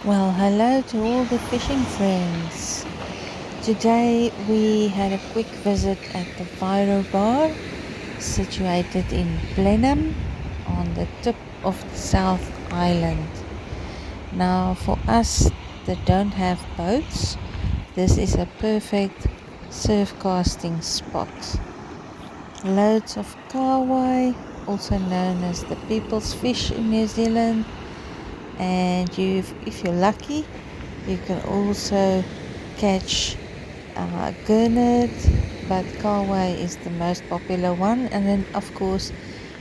Well, hello to all the fishing friends. Today we had a quick visit at the Wairau bar, situated in Blenheim on the tip of the South Island. Now, for us that don't have boats, this is a perfect surf casting spot. Loads of kahawai, also known as the people's fish in New Zealand, and if you're lucky, you can also catch gurnard, but kahawai is the most popular one, and then of course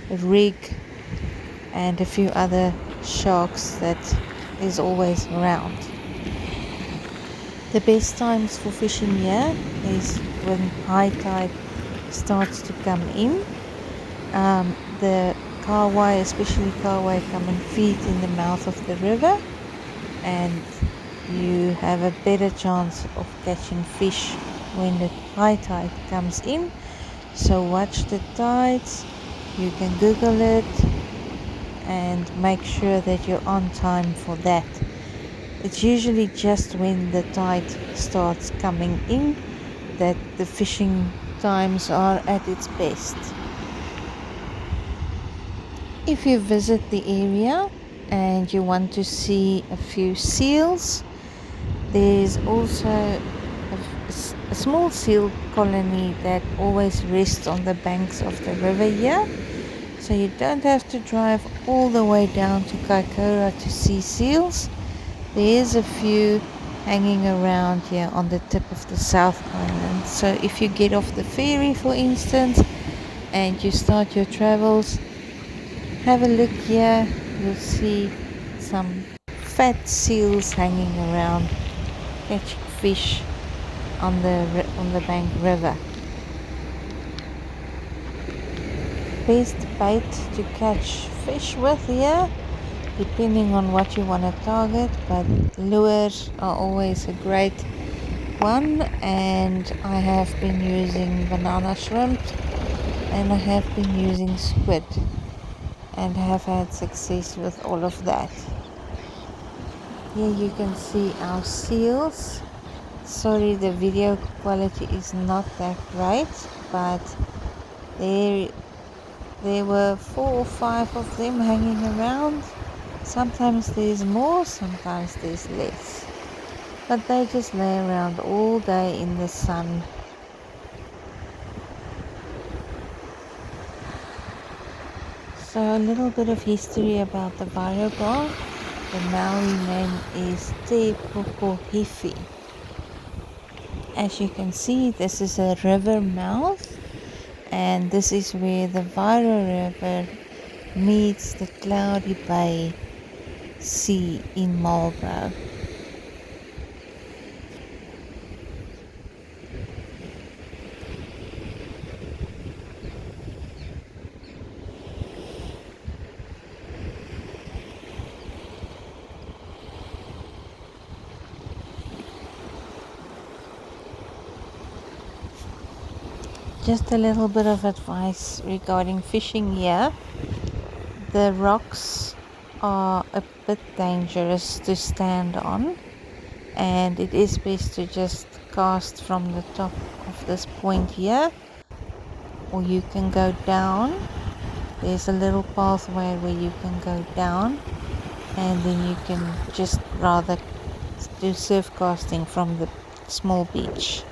rig and a few other sharks that is always around. The best times for fishing here is when high tide starts to come in. The kahawai, especially kahawai, come and feed in the mouth of the river, and you have a better chance of catching fish when the high tide comes in. So watch the tides, you can Google it and make sure that you're on time for that. It's usually just when the tide starts coming in that the fishing times are at its best. If you visit the area and you want to see a few seals, there's also a small seal colony that always rests on the banks of the river here. So you don't have to drive all the way down to Kaikoura to see seals. There's a few hanging around here on the tip of the South Island. So if you get off the ferry, for instance, and you start your travels, have a look here. You'll see some fat seals hanging around, catching fish on the bank river. Best bait to catch fish with here, depending on what you want to target, but lures are always a great one, and I have been using banana shrimp and I have been using squid and have had success with all of that. Here you can see our seals. Sorry, the video quality is not that great, but there were 4 or 5 of them hanging around. Sometimes there's more, sometimes there's less, but they just lay around all day in the sun. So a little bit of history about the Wairau bar. The Maori name is Dec'25. As you can see, this is a river mouth, and this is where the Wairau River meets the Cloudy Bay Sea in Marlborough. Just a little bit of advice regarding fishing here. The rocks are a bit dangerous to stand on, and it is best to just cast from the top of this point here, or you can go down. There's a little pathway where you can go down, and then you can just rather do surf casting from the small beach.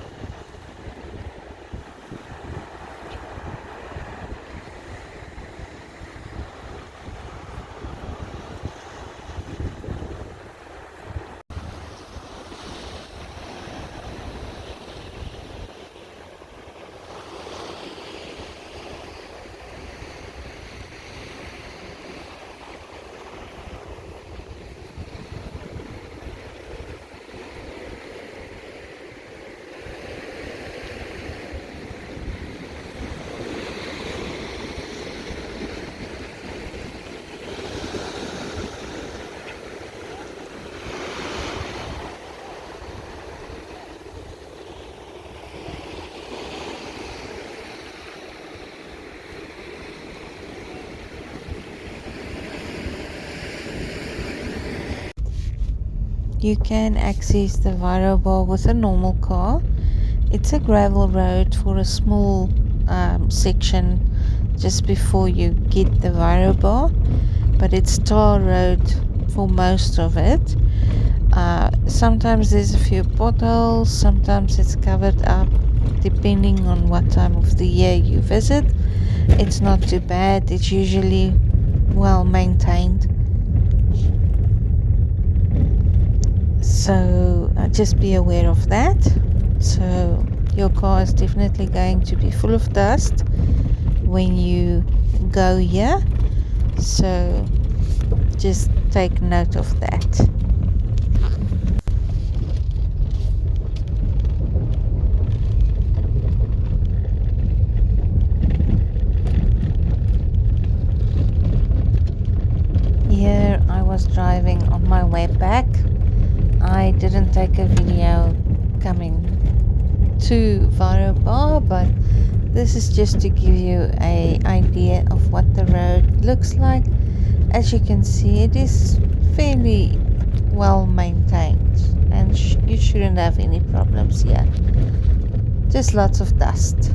You can access the Wairau bar with a normal car. It's a gravel road for a small section just before you get the Wairau bar, but it's tar road for most of it. Sometimes there's a few potholes, sometimes it's covered up depending on what time of the year you visit. It's not too bad, it's usually well maintained. So just be aware of that. So your car is definitely going to be full of dust when you go here. So just take note of that. Here I was driving on my way back. I didn't take a video coming to Wairau bar, but this is just to give you an idea of what the road looks like. As you can see, it is fairly well maintained and you shouldn't have any problems here. Just lots of dust.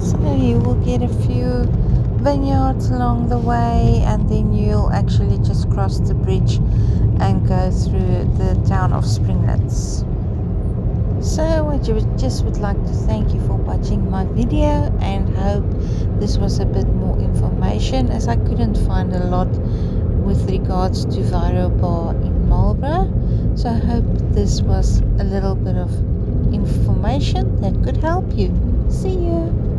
So you will get a few vineyards along the way, and then you'll actually just cross the bridge and go through the town of Springlets. So I just would like to thank you for watching my video, and hope this was a bit more information, as I couldn't find a lot with regards to Wairau Bar in Marlborough. So I hope this was a little bit of information that could help you. See you.